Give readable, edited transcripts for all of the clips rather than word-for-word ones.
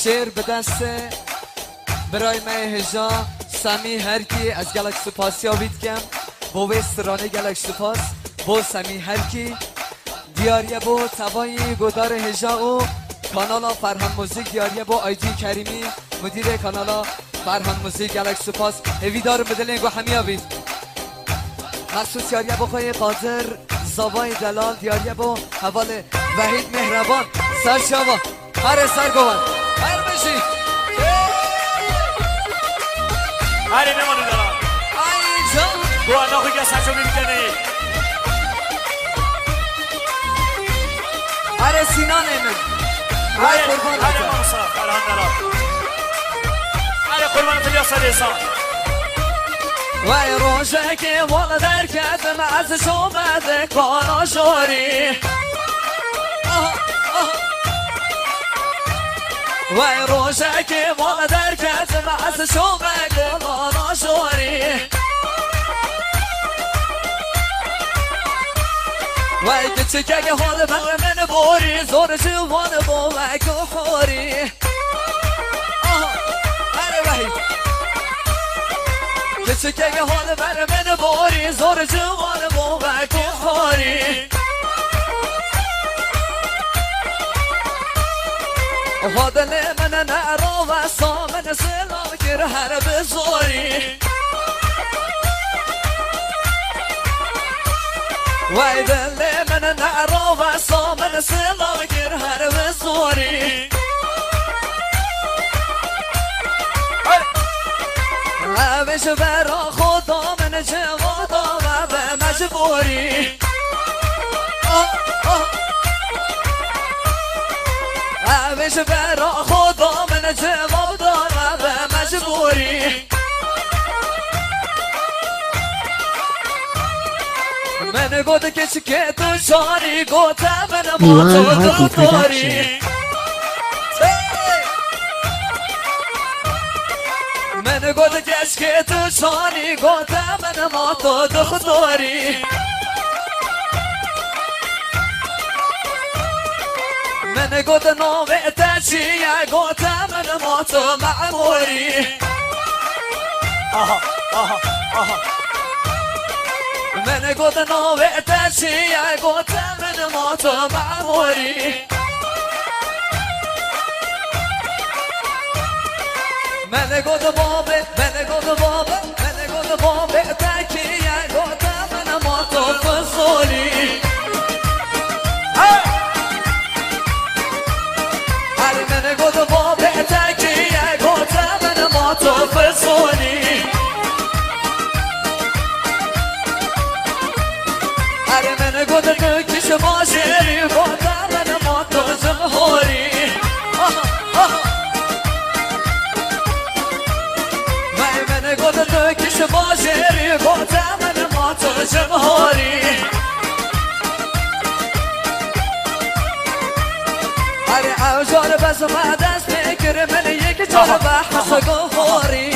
شیر به دست برای من هجا سمی هرکی از گلک سپاسی آوید کم با وسترانه گلک سپاس با سمی هرکی دیاریه با تبایی گدار هجا و کانالا فرهنگ موزیک دیاریه با آیتی کریمی مدیر کانالا فرهنگ موزیک گلک سپاس هویدار بدلین گو همی آوید مخصوص یاریه با خواهی قادر زابای دلال دیاریه با حوال وحید مهربان سر شما هر سر گوان هر بشید هر نمانو دارم ای جان برو انداخوی که سرشو میکنی هر سینان ایمن هر قربان نمانو فرهان دارم هر قربان فلیا سالیسان وای روشه که والا در کتم از شومده کانا شوری وای روشه که والا در کتم از شومده کانا شوری وای که چکه حال من بوری زور جوان با وکو خوری اره وای کسی که حال من باری زور جوان با وکو خوری حادل من نرا و سامن سلا گر هر بزاری وای دل من نرا و سامن سلا گر هر بزاری عوش برا خدا من جوادا و به مجبوری عوش برا خدا من جوادا و به مجبوری من گوده کسی که تو شاری گوته من ما تو داری من گوده کش که تو شانی گوده من ما تو دختاری من گوده نوه تچیه گوده من ما تو معموری من گوده نوه تچیه گوده من ما تو معموری من گوده بابه من گوده بابه من گوده بابه تکیه گوده من ما تو فضولی هر من گوده بابه تکیه گوده من ما تو فضولی هر من گوده نکش ماشری گوده من ما تو جمهوری گوده تو کش باشری گوده من ما تو جمهوری هر اوجار بس ما دست میگیره من یک جار بحث گوهوری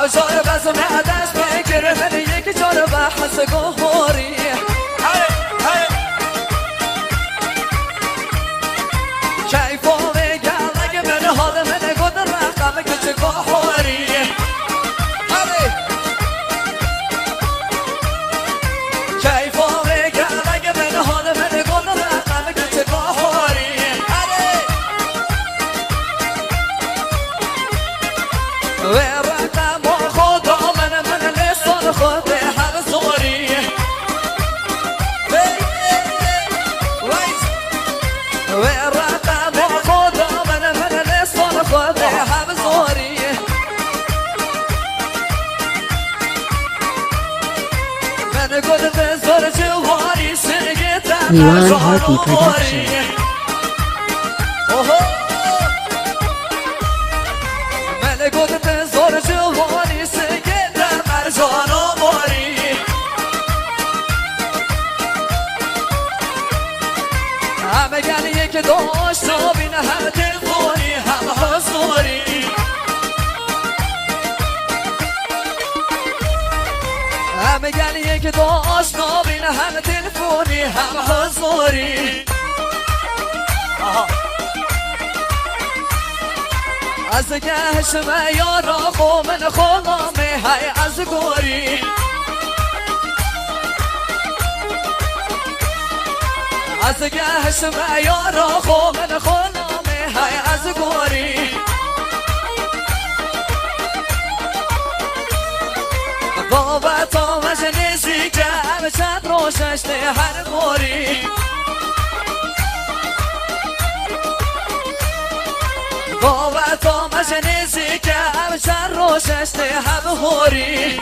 اوجار بس ما دست میگیره من یک جار بحث گوهوری کیفو حال من گوده رقم کچه گوهوری کیفا بگم اگه من حال من گوده رقم کچه گوهوری و رقم با خدا من لسان خود هر زوری و رقم با خدا خود هم زوری من گوده به زور جواری سنگه Milan Hardy Production. من گوده به زور جواری سنگه در مرجان و ماری همه گلیه که داشت بین هم تلفونی هم حضوری همه همه گلیه که داشت نابینه همه تلفونی همه حضوری از گهشم یارا خو من خلامه های از گوری از گهشم یارا خو من خلامه های از گوری بابا تا مجنزی که همه چند روشش نه هر گوری بابا تا مجنزی که همه چند روشش نه همه هوری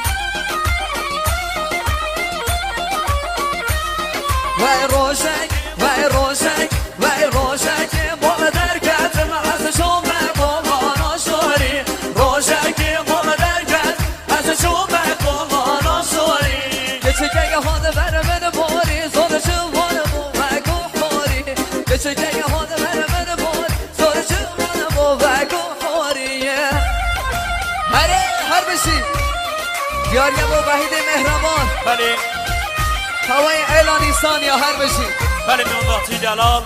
وای روشک وای روشک وای روشک بابا در کتم از شومه بابا ناشوری روشک بابا در کتم از شومه بابا ناشوری کچکه هاده بره من باری زور شوانه بابا گوهاری کچکه هاده بره من باری زور شوانه بابا گوهاری هر بشی دیاریه با وحید مهربان بله هوای اعلانی ثانیه هر بشی بله میون باقی جلال